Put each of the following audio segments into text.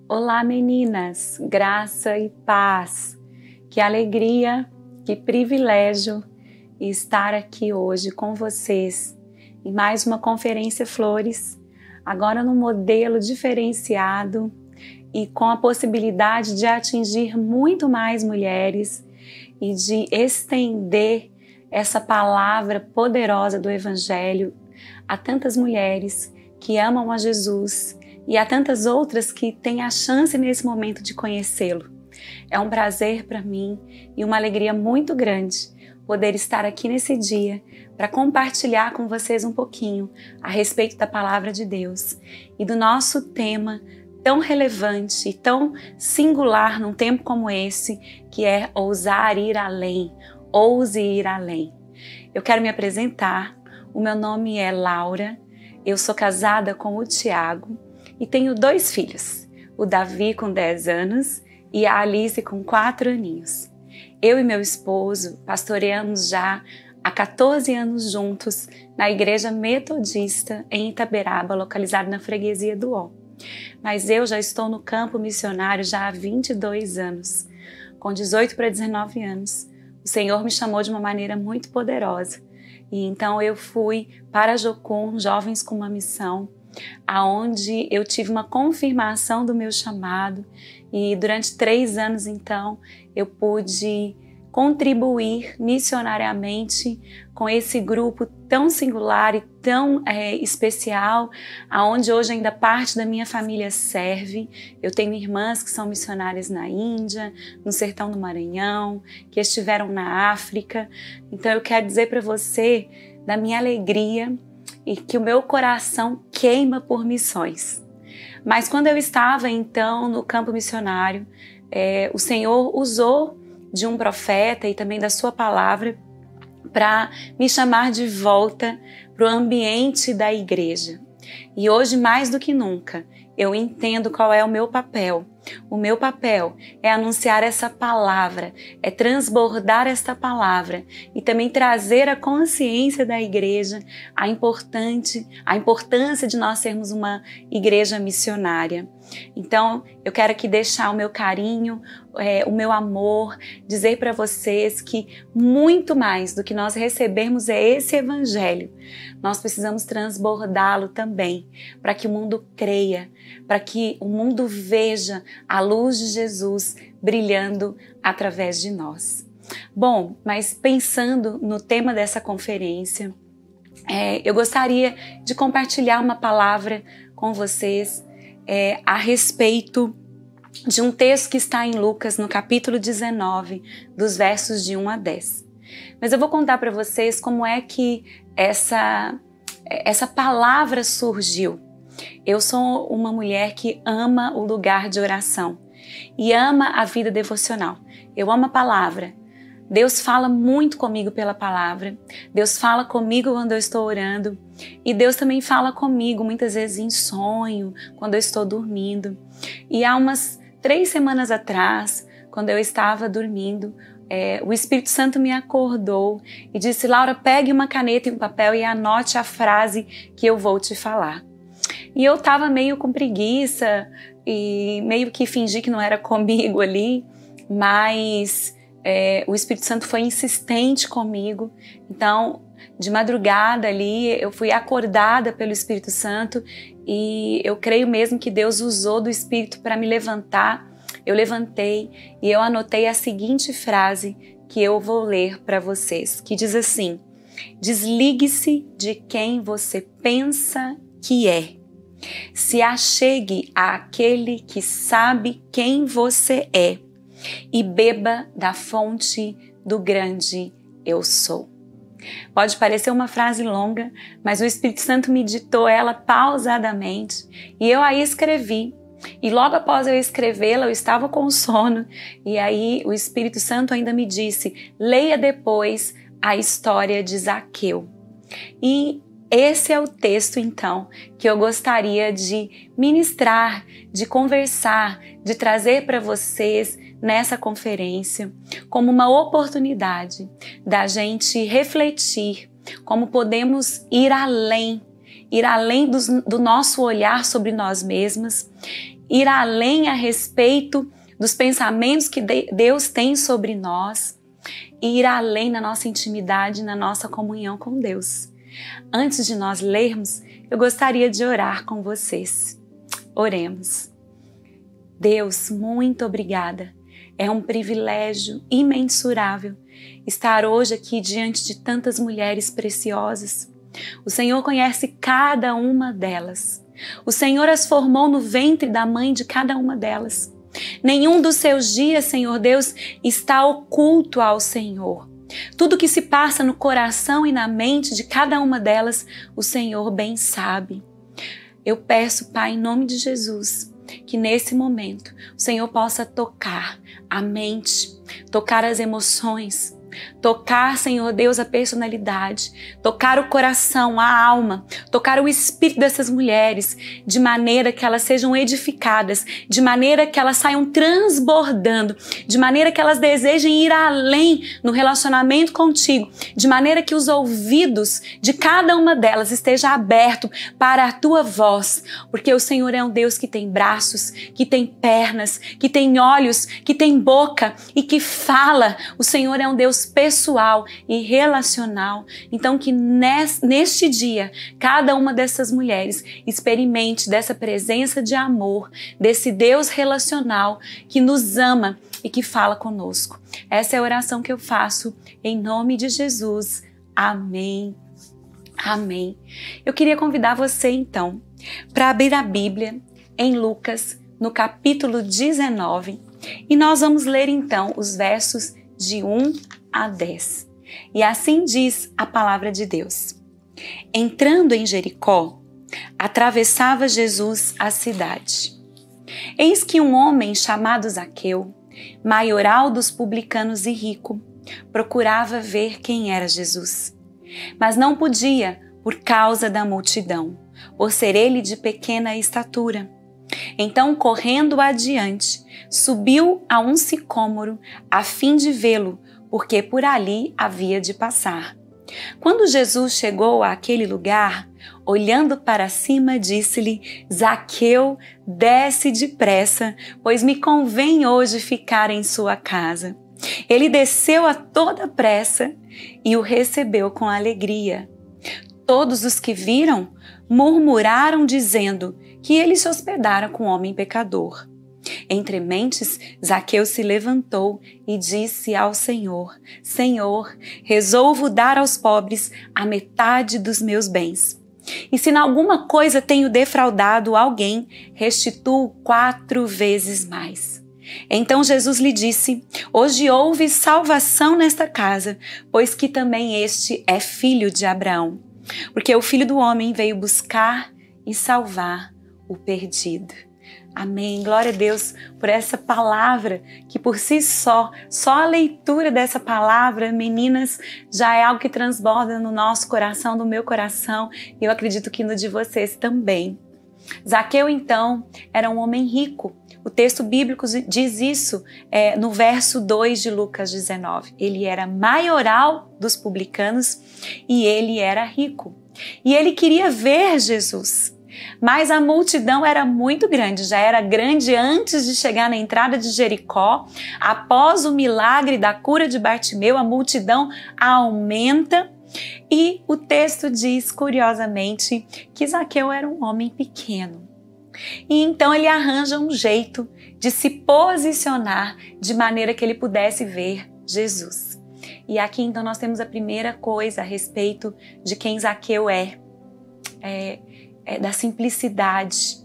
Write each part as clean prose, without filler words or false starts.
Olá, meninas, graça e paz. Que alegria, que privilégio estar aqui hoje com vocês em mais uma Conferência Flores, agora num modelo diferenciado e com a possibilidade de atingir muito mais mulheres e de estender essa palavra poderosa do Evangelho a tantas mulheres que amam a Jesus e há tantas outras que têm a chance nesse momento de conhecê-lo. É um prazer para mim e uma alegria muito grande poder estar aqui nesse dia para compartilhar com vocês um pouquinho a respeito da palavra de Deus e do nosso tema tão relevante e tão singular num tempo como esse, que é ousar ir além, ouse ir além. Eu quero me apresentar, o meu nome é Laura, eu sou casada com o Tiago e tenho 2 filhos, o Davi com 10 anos e a Alice com 4 aninhos. Eu e meu esposo pastoreamos já há 14 anos juntos na Igreja Metodista em Itaberaba, localizada na freguesia do Ó. Mas eu já estou no campo missionário já há 22 anos. Com 18 para 19 anos, o Senhor me chamou de uma maneira muito poderosa. E então eu fui para Jocum, Jovens com uma Missão, aonde eu tive uma confirmação do meu chamado e durante 3 anos então eu pude contribuir missionariamente com esse grupo tão singular e tão especial, aonde hoje ainda parte da minha família serve. Eu tenho irmãs que são missionárias na Índia, no sertão do Maranhão, que estiveram na África. Então eu quero dizer para você da minha alegria e que o meu coração queima por missões. Mas quando eu estava então no campo missionário, o Senhor usou de um profeta e também da sua palavra para me chamar de volta para o ambiente da igreja. E hoje, mais do que nunca, eu entendo qual é o meu papel. O meu papel é anunciar essa palavra, é transbordar esta palavra e também trazer a consciência da igreja a importância de nós sermos uma igreja missionária. Então, eu quero aqui deixar o meu carinho, o meu amor, dizer para vocês que muito mais do que nós recebermos é esse evangelho. Nós precisamos transbordá-lo também, para que o mundo creia, para que o mundo veja a luz de Jesus brilhando através de nós. Bom, mas pensando no tema dessa conferência, eu gostaria de compartilhar uma palavra com vocês a respeito de um texto que está em Lucas, no capítulo 19, dos versos de 1 a 10. Mas eu vou contar para vocês como é que essa palavra surgiu. Eu sou uma mulher que ama o lugar de oração e ama a vida devocional. Eu amo a palavra. Deus fala muito comigo pela palavra. Deus fala comigo quando eu estou orando. E Deus também fala comigo muitas vezes em sonho, quando eu estou dormindo. E há umas 3 semanas atrás, quando eu estava dormindo, o Espírito Santo me acordou e disse: Laura, pegue uma caneta e um papel e anote a frase que eu vou te falar. E eu estava meio com preguiça e meio que fingi que não era comigo ali, mas o Espírito Santo foi insistente comigo. Então, de madrugada ali, eu fui acordada pelo Espírito Santo e eu creio mesmo que Deus usou do Espírito para me levantar. Eu levantei e eu anotei a seguinte frase que eu vou ler para vocês, que diz assim: desligue-se de quem você pensa que é. Se achegue àquele que sabe quem você é e beba da fonte do grande eu sou. Pode parecer uma frase longa, mas o Espírito Santo me ditou ela pausadamente e eu aí escrevi. E logo após eu escrevê-la, eu estava com sono e aí o Espírito Santo ainda me disse: leia depois a história de Zaqueu. E esse é o texto, então, que eu gostaria de ministrar, de conversar, de trazer para vocês nessa conferência, como uma oportunidade da gente refletir como podemos ir além do nosso olhar sobre nós mesmas ir além a respeito dos pensamentos que Deus tem sobre nós e ir além na nossa intimidade, na nossa comunhão com Deus. Antes de nós lermos, eu gostaria de orar com vocês. Oremos. Deus, muito obrigada. É um privilégio imensurável estar hoje aqui diante de tantas mulheres preciosas. O Senhor conhece cada uma delas. O Senhor as formou no ventre da mãe de cada uma delas. Nenhum dos seus dias, Senhor Deus, está oculto ao Senhor. Tudo que se passa no coração e na mente de cada uma delas, o Senhor bem sabe. Eu peço, Pai, em nome de Jesus, que nesse momento o Senhor possa tocar a mente, tocar as emoções, tocar, Senhor Deus, a personalidade, tocar o coração, a alma, tocar o espírito dessas mulheres, de maneira que elas sejam edificadas, de maneira que elas saiam transbordando, de maneira que elas desejem ir além no relacionamento contigo, de maneira que os ouvidos de cada uma delas estejam abertos para a tua voz, porque o Senhor é um Deus que tem braços, que tem pernas, que tem olhos, que tem boca e que fala. O Senhor é um Deus pessoal e relacional. Então que neste dia, cada uma dessas mulheres experimente dessa presença de amor, desse Deus relacional que nos ama e que fala conosco. Essa é a oração que eu faço em nome de Jesus. Amém. Amém. Eu queria convidar você então para abrir a Bíblia em Lucas, no capítulo 19, e nós vamos ler então os versos de 1 a 10. E assim diz a palavra de Deus. Entrando em Jericó, atravessava Jesus a cidade. Eis que um homem chamado Zaqueu, maioral dos publicanos e rico, procurava ver quem era Jesus. Mas não podia por causa da multidão, por ser ele de pequena estatura. Então, correndo adiante, subiu a um sicômoro a fim de vê-lo, porque por ali havia de passar. Quando Jesus chegou àquele lugar, olhando para cima, disse-lhe: Zaqueu, desce depressa, pois me convém hoje ficar em sua casa. Ele desceu a toda pressa e o recebeu com alegria. Todos os que viram murmuraram, dizendo que ele se hospedara com um homem pecador. Entre mentes, Zaqueu se levantou e disse ao Senhor: Senhor, resolvo dar aos pobres a metade dos meus bens. E se em alguma coisa tenho defraudado alguém, restituo 4 vezes mais. Então Jesus lhe disse: Hoje houve salvação nesta casa, pois que também este é filho de Abraão. Porque o Filho do Homem veio buscar e salvar o perdido. Amém. Glória a Deus por essa palavra que por si só a leitura dessa palavra, meninas, já é algo que transborda no nosso coração, no meu coração, e eu acredito que no de vocês também. Zaqueu, então, era um homem rico. O texto bíblico diz isso no verso 2 de Lucas 19. Ele era maioral dos publicanos e ele era rico. E ele queria ver Jesus. Mas a multidão era muito grande, já era grande antes de chegar na entrada de Jericó. Após o milagre da cura de Bartimeu, a multidão aumenta. E o texto diz, curiosamente, que Zaqueu era um homem pequeno. E então ele arranja um jeito de se posicionar de maneira que ele pudesse ver Jesus. E aqui então nós temos a primeira coisa a respeito de quem Zaqueu é da simplicidade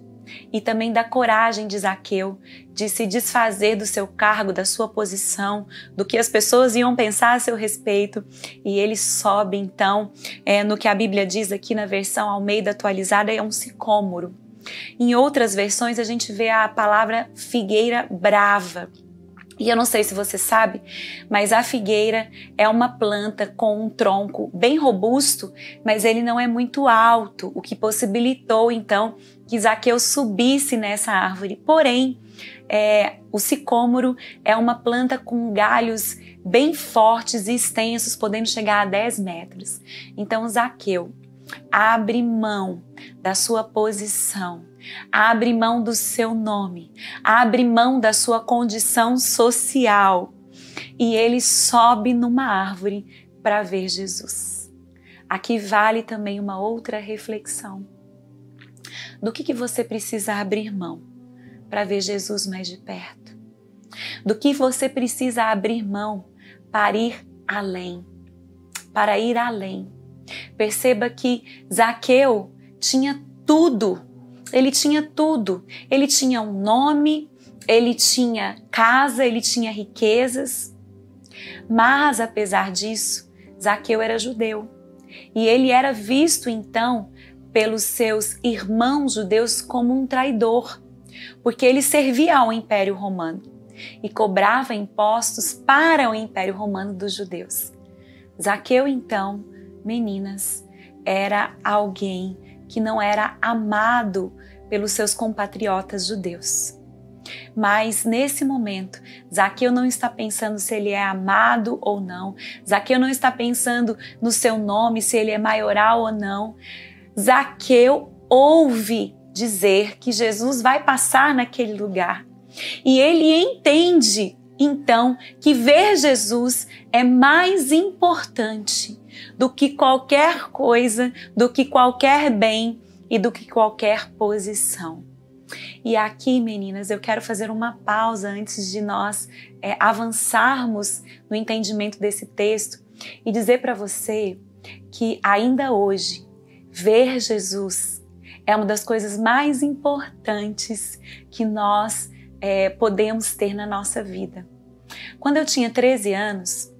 e também da coragem de Zaqueu de se desfazer do seu cargo, da sua posição, do que as pessoas iam pensar a seu respeito, e ele sobe então no que a Bíblia diz aqui na versão Almeida atualizada, é um sicômoro. Em outras versões a gente vê a palavra figueira brava. E eu não sei se você sabe, mas a figueira é uma planta com um tronco bem robusto, mas ele não é muito alto, o que possibilitou então que Zaqueu subisse nessa árvore. Porém, o sicômoro é uma planta com galhos bem fortes e extensos, podendo chegar a 10 metros. Então Zaqueu, abre mão da sua posição, abre mão do seu nome, abre mão da sua condição social e ele sobe numa árvore para ver Jesus. Aqui vale também uma outra reflexão. Do que você precisa abrir mão para ver Jesus mais de perto? Do que você precisa abrir mão para ir além? Para ir além. Perceba que Zaqueu tinha tudo. Ele tinha tudo. Ele tinha um nome, ele tinha casa, ele tinha riquezas. Mas, apesar disso, Zaqueu era judeu. E ele era visto, então, pelos seus irmãos judeus como um traidor, porque ele servia ao Império Romano e cobrava impostos para o Império Romano dos judeus. Zaqueu, então, meninas, era alguém que não era amado pelos seus compatriotas judeus. Mas nesse momento, Zaqueu não está pensando se ele é amado ou não. Zaqueu não está pensando no seu nome, se ele é maioral ou não. Zaqueu ouve dizer que Jesus vai passar naquele lugar. E ele entende, então, que ver Jesus é mais importante do que qualquer coisa, do que qualquer bem e do que qualquer posição. E aqui, meninas, eu quero fazer uma pausa antes de nós avançarmos no entendimento desse texto e dizer para você que ainda hoje, ver Jesus é uma das coisas mais importantes que nós podemos ter na nossa vida. Quando eu tinha 13 anos,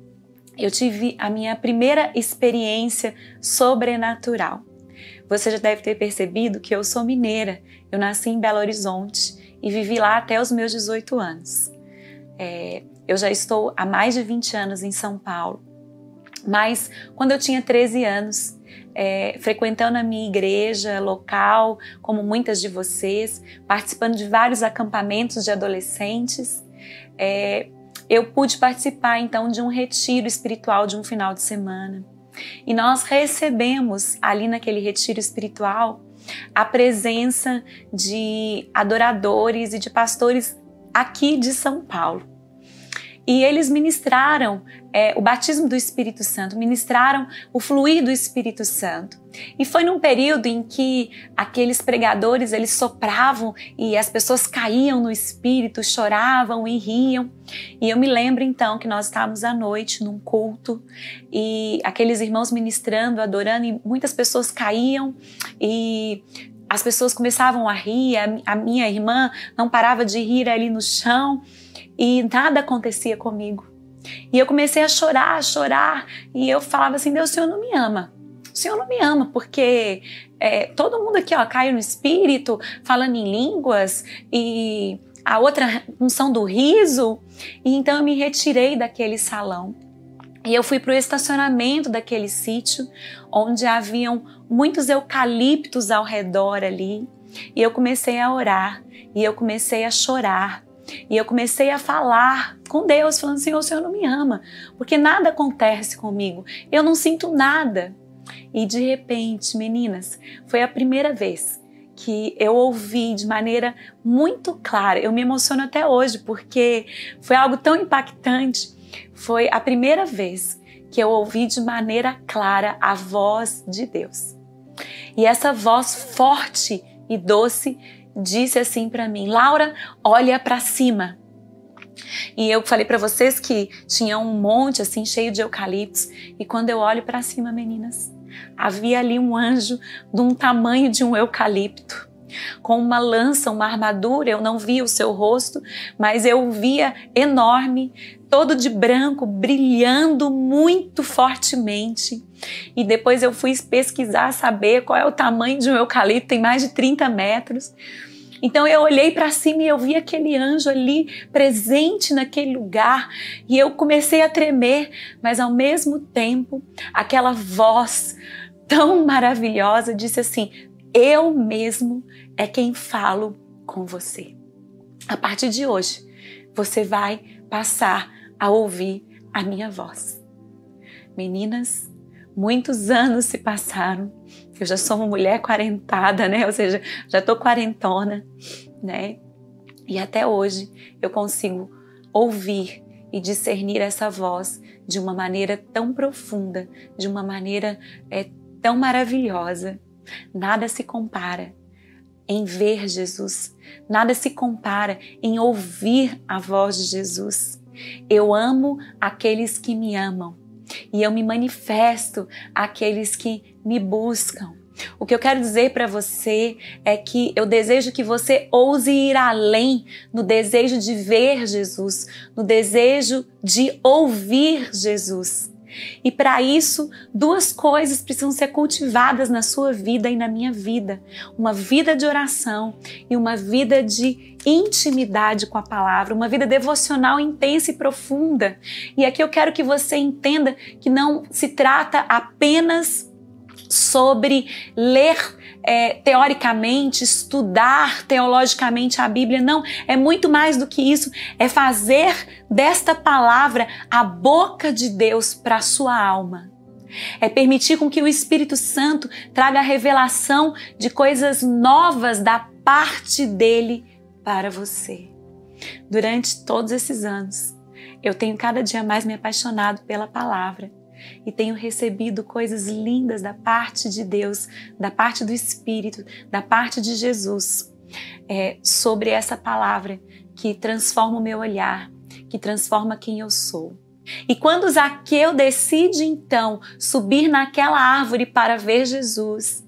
eu tive a minha primeira experiência sobrenatural. Você já deve ter percebido que eu sou mineira. Eu nasci em Belo Horizonte e vivi lá até os meus 18 anos. Eu já estou há mais de 20 anos em São Paulo. Mas quando eu tinha 13 anos, frequentando a minha igreja local, como muitas de vocês, participando de vários acampamentos de adolescentes, eu pude participar então de um retiro espiritual de um final de semana. E nós recebemos ali naquele retiro espiritual a presença de adoradores e de pastores aqui de São Paulo. E eles ministraram o batismo do Espírito Santo, ministraram o fluir do Espírito Santo. E foi num período em que aqueles pregadores, eles sopravam e as pessoas caíam no Espírito, choravam e riam. E eu me lembro então que nós estávamos à noite num culto e aqueles irmãos ministrando, adorando e muitas pessoas caíam e as pessoas começavam a rir, a minha irmã não parava de rir ali no chão. E nada acontecia comigo. E eu comecei a chorar, e eu falava assim, Deus, o Senhor não me ama. O Senhor não me ama, porque todo mundo aqui caiu no Espírito, falando em línguas, e a outra unção do riso. E então eu me retirei daquele salão. E eu fui para o estacionamento daquele sítio, onde haviam muitos eucaliptos ao redor ali. E eu comecei a orar, e eu comecei a chorar. E eu comecei a falar com Deus, falando assim, o Senhor não me ama, porque nada acontece comigo, eu não sinto nada. E de repente, meninas, foi a primeira vez que eu ouvi de maneira muito clara, eu me emociono até hoje, porque foi algo tão impactante, foi a primeira vez que eu ouvi de maneira clara a voz de Deus. E essa voz forte e doce disse assim para mim, Laura, olha para cima. E eu falei para vocês que tinha um monte assim cheio de eucaliptos e quando eu olho para cima, meninas, havia ali um anjo de um tamanho de um eucalipto, com uma lança, uma armadura. Eu não via o seu rosto, mas eu via enorme, todo de branco, brilhando muito fortemente. E depois eu fui pesquisar, saber qual é o tamanho de um eucalipto, tem mais de 30 metros. Então eu olhei para cima e eu vi aquele anjo ali presente naquele lugar e eu comecei a tremer, mas ao mesmo tempo aquela voz tão maravilhosa disse assim, eu mesmo é quem falo com você. A partir de hoje você vai passar a ouvir a minha voz. Meninas, Muitos anos se passaram. Eu já sou uma mulher quarentada, né? Ou seja, já estou quarentona, né? E até hoje eu consigo ouvir e discernir essa voz de uma maneira tão profunda, de uma maneira tão maravilhosa. Nada se compara em ver Jesus, nada se compara em ouvir a voz de Jesus. Eu amo aqueles que me amam e eu me manifesto àqueles que me buscam. O que eu quero dizer para você é que eu desejo que você ouse ir além no desejo de ver Jesus, no desejo de ouvir Jesus. E para isso, duas coisas precisam ser cultivadas na sua vida e na minha vida. Uma vida de oração e uma vida de intimidade com a palavra, uma vida devocional intensa e profunda. E aqui eu quero que você entenda que não se trata apenas sobre ler teoricamente, estudar teologicamente a Bíblia. Não, é muito mais do que isso. É fazer desta palavra a boca de Deus para a sua alma. É permitir com que o Espírito Santo traga a revelação de coisas novas da parte dele para você. Durante todos esses anos, eu tenho cada dia mais me apaixonado pela palavra. E tenho recebido coisas lindas da parte de Deus, da parte do Espírito, da parte de Jesus, sobre essa palavra que transforma o meu olhar, que transforma quem eu sou. E quando Zaqueu decide então subir naquela árvore para ver Jesus,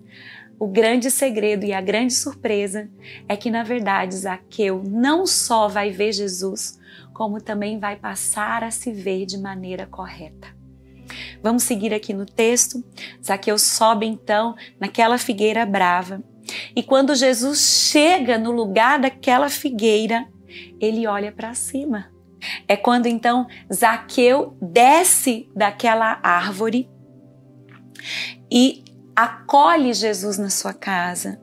o grande segredo e a grande surpresa é que, na verdade, Zaqueu não só vai ver Jesus, como também vai passar a se ver de maneira correta. Vamos seguir aqui no texto. Zaqueu sobe então naquela figueira brava. E quando Jesus chega no lugar daquela figueira, ele olha para cima. É quando então Zaqueu desce daquela árvore e acolhe Jesus na sua casa.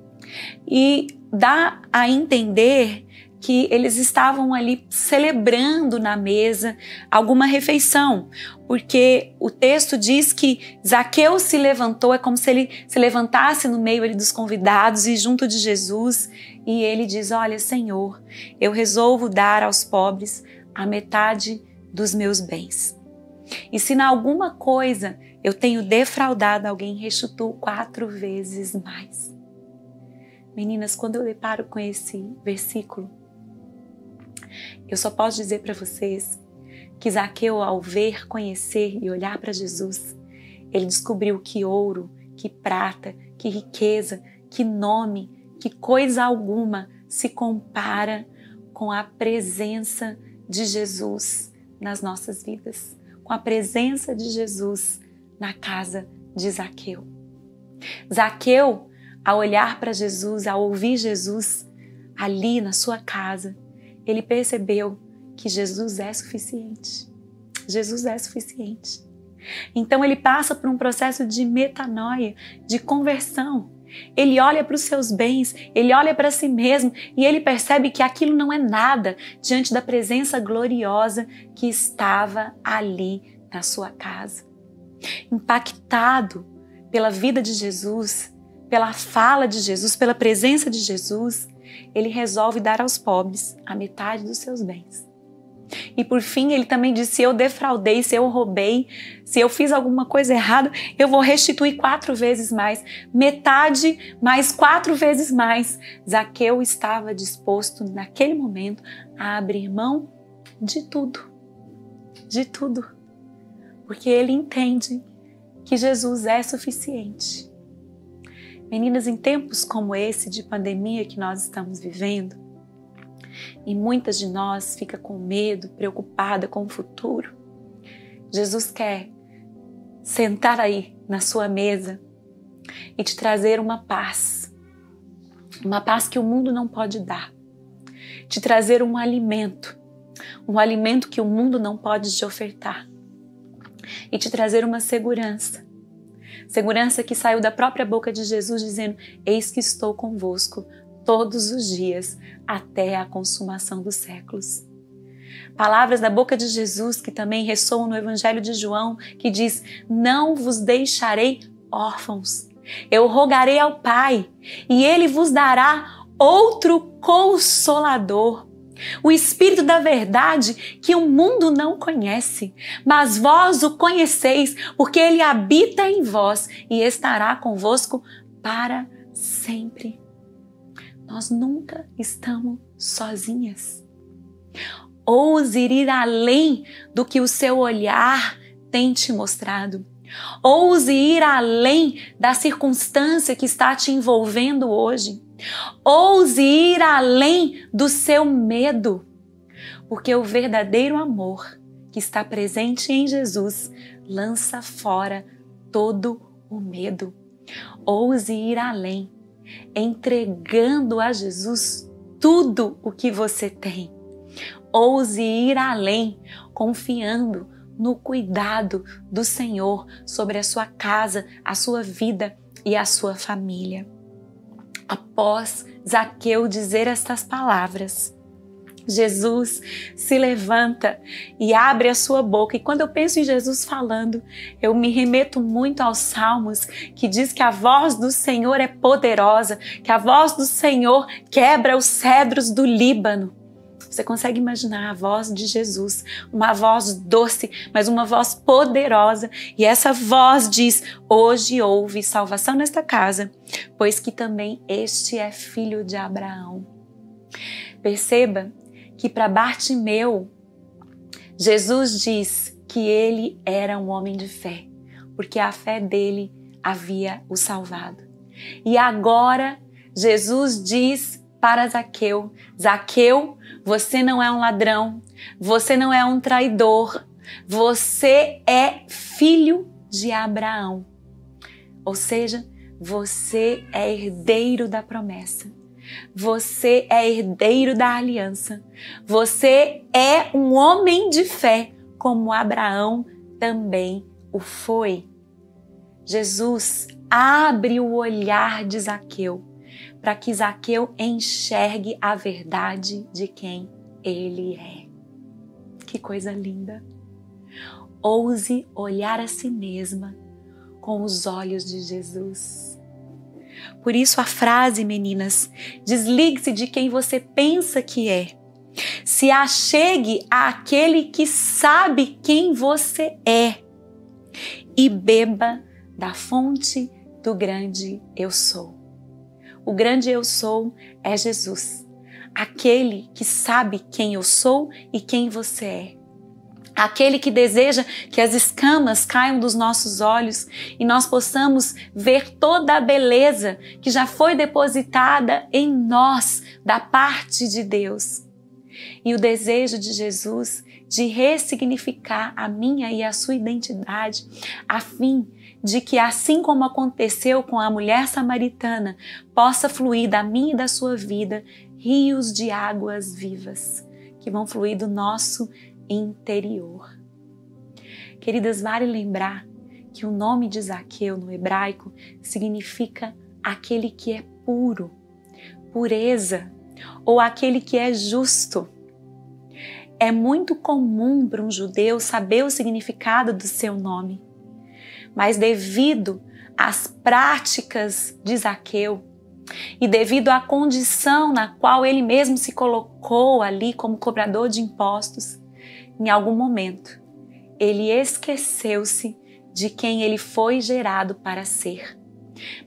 E dá a entender que eles estavam ali celebrando na mesa alguma refeição, porque o texto diz que Zaqueu se levantou, é como se ele se levantasse no meio ali dos convidados e junto de Jesus, e ele diz: olha, Senhor, eu resolvo dar aos pobres a metade dos meus bens. E se em alguma coisa eu tenho defraudado alguém, restituo 4 vezes mais. Meninas, quando eu deparo com esse versículo, eu só posso dizer para vocês que Zaqueu, ao ver, conhecer e olhar para Jesus, ele descobriu que ouro, que prata, que riqueza, que nome, que coisa alguma se compara com a presença de Jesus nas nossas vidas, com a presença de Jesus na casa de Zaqueu. Zaqueu, ao olhar para Jesus, ao ouvir Jesus ali na sua casa, ele percebeu que Jesus é suficiente. Jesus é suficiente. Então ele passa por um processo de metanoia, de conversão. Ele olha para os seus bens, ele olha para si mesmo e ele percebe que aquilo não é nada diante da presença gloriosa que estava ali na sua casa. Impactado pela vida de Jesus, pela fala de Jesus, pela presença de Jesus, ele resolve dar aos pobres a metade dos seus bens. E por fim, ele também disse: se eu defraudei, se eu roubei, se eu fiz alguma coisa errada, eu vou restituir 4 vezes mais. Metade mais 4 vezes mais. Zaqueu estava disposto, naquele momento, a abrir mão de tudo. De tudo. Porque ele entende que Jesus é suficiente. Meninas, em tempos como esse de pandemia que nós estamos vivendo, e muitas de nós fica com medo, preocupada com o futuro, Jesus quer sentar aí na sua mesa e te trazer uma paz que o mundo não pode dar, te trazer um alimento que o mundo não pode te ofertar, e te trazer uma segurança que saiu da própria boca de Jesus dizendo: eis que estou convosco todos os dias até a consumação dos séculos. Palavras da boca de Jesus que também ressoam no Evangelho de João, que diz: não vos deixarei órfãos. Eu rogarei ao Pai e Ele vos dará outro Consolador, o Espírito da verdade que o mundo não conhece, mas vós o conheceis, porque Ele habita em vós e estará convosco para sempre. Nós nunca estamos sozinhas. Ouse ir além do que o seu olhar tem te mostrado. Ouse ir além da circunstância que está te envolvendo hoje. Ouse ir além do seu medo, porque o verdadeiro amor que está presente em Jesus lança fora todo o medo. Ouse ir além, entregando a Jesus tudo o que você tem. Ouse ir além, confiando no cuidado do Senhor sobre a sua casa, a sua vida e a sua família. Após Zaqueu dizer estas palavras, Jesus se levanta e abre a sua boca. E quando eu penso em Jesus falando, eu me remeto muito aos Salmos, que diz que a voz do Senhor é poderosa, que a voz do Senhor quebra os cedros do Líbano. Você consegue imaginar a voz de Jesus, uma voz doce, mas uma voz poderosa. E essa voz diz: hoje houve salvação nesta casa, pois que também este é filho de Abraão. Perceba que para Bartimeu, Jesus diz que ele era um homem de fé, porque a fé dele havia o salvado. E agora Jesus diz para Zaqueu: Zaqueu, você não é um ladrão, você não é um traidor, você é filho de Abraão. Ou seja, você é herdeiro da promessa, você é herdeiro da aliança, você é um homem de fé, como Abraão também o foi. Jesus abre o olhar de Zaqueu, para que Zaqueu enxergue a verdade de quem ele é. Que coisa linda! Ouse olhar a si mesma com os olhos de Jesus. Por isso a frase, meninas, desligue-se de quem você pensa que é. Se achegue àquele que sabe quem você é e beba da fonte do grande eu sou. O grande eu sou é Jesus, aquele que sabe quem eu sou e quem você é. Aquele que deseja que as escamas caiam dos nossos olhos e nós possamos ver toda a beleza que já foi depositada em nós da parte de Deus. E o desejo de Jesus de ressignificar a minha e a sua identidade, a fim de que, assim como aconteceu com a mulher samaritana, possa fluir da minha e da sua vida rios de águas vivas, que vão fluir do nosso interior. Queridas, vale lembrar que o nome de Zaqueu no hebraico significa aquele que é puro, pureza, ou aquele que é justo. É muito comum para um judeu saber o significado do seu nome, mas devido às práticas de Zaqueu e devido à condição na qual ele mesmo se colocou ali como cobrador de impostos, em algum momento ele esqueceu-se de quem ele foi gerado para ser.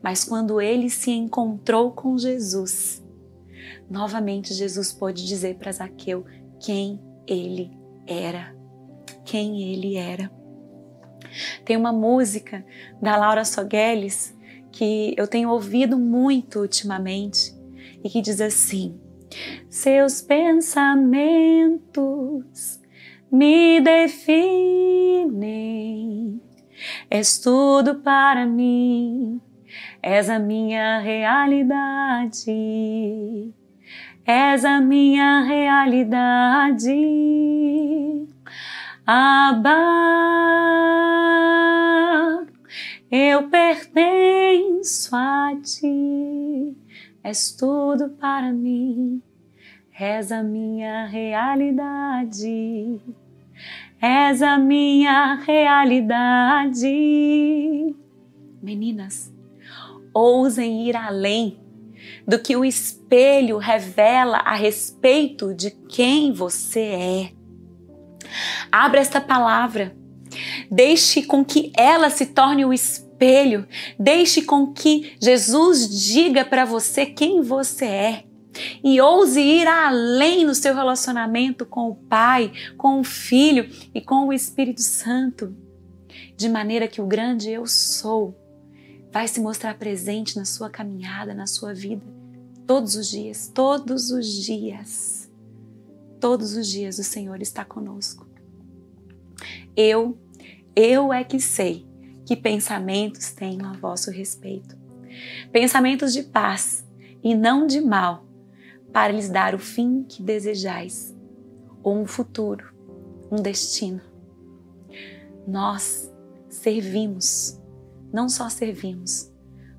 Mas quando ele se encontrou com Jesus, novamente Jesus pôde dizer para Zaqueu quem ele era. Quem ele era. Tem uma música da Laura Sogueles que eu tenho ouvido muito ultimamente e que diz assim: seus pensamentos me definem, és tudo para mim, és a minha realidade, és a minha realidade. Abba, eu pertenço a ti, és tudo para mim, És a minha realidade. És a minha realidade. Meninas, ousem ir além do que o espelho revela a respeito de quem você é. Abra esta palavra. Deixe com que ela se torne o espelho. Deixe com que Jesus diga para você quem você é. E ouse ir além no seu relacionamento com o Pai, com o Filho e com o Espírito Santo. De maneira que o grande eu sou vai se mostrar presente na sua caminhada, na sua vida. Todos os dias, todos os dias. Todos os dias o Senhor está conosco. Eu é que sei que pensamentos tenho a vosso respeito. Pensamentos de paz e não de mal, para lhes dar o fim que desejais, ou um futuro, um destino. Nós servimos, não só servimos,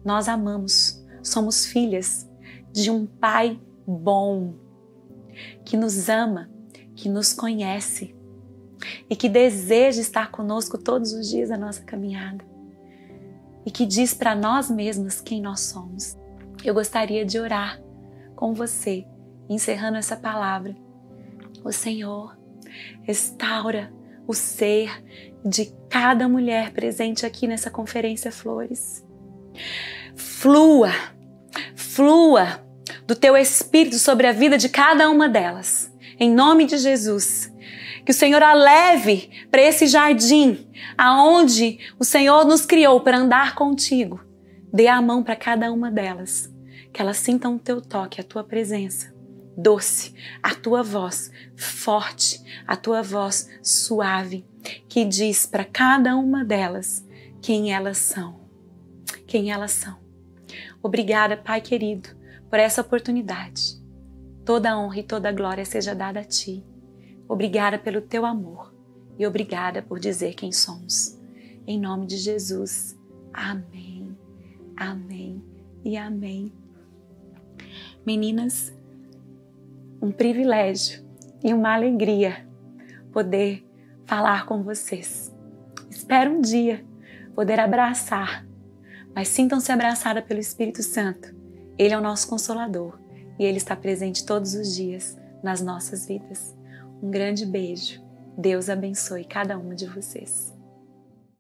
nós amamos, somos filhas de um Pai bom, que nos ama, que nos conhece e que deseja estar conosco todos os dias da nossa caminhada e que diz para nós mesmas quem nós somos. Eu gostaria de orar com você, encerrando essa palavra. O Senhor restaura o ser de cada mulher presente aqui nessa Conferência Flores. Flua do teu Espírito sobre a vida de cada uma delas. Em nome de Jesus. Que o Senhor a leve para esse jardim, aonde o Senhor nos criou para andar contigo. Dê a mão para cada uma delas. Que elas sintam o teu toque, a tua presença doce, a tua voz forte, a tua voz suave, que diz para cada uma delas quem elas são. Quem elas são. Obrigada, Pai querido, por essa oportunidade. Toda a honra e toda a glória seja dada a Ti. Obrigada pelo Teu amor e obrigada por dizer quem somos. Em nome de Jesus. Amém, amém e amém. Meninas, um privilégio e uma alegria poder falar com vocês. Espero um dia poder abraçar, mas sintam-se abraçadas pelo Espírito Santo. Ele é o nosso Consolador e Ele está presente todos os dias nas nossas vidas. Um grande beijo. Deus abençoe cada uma de vocês.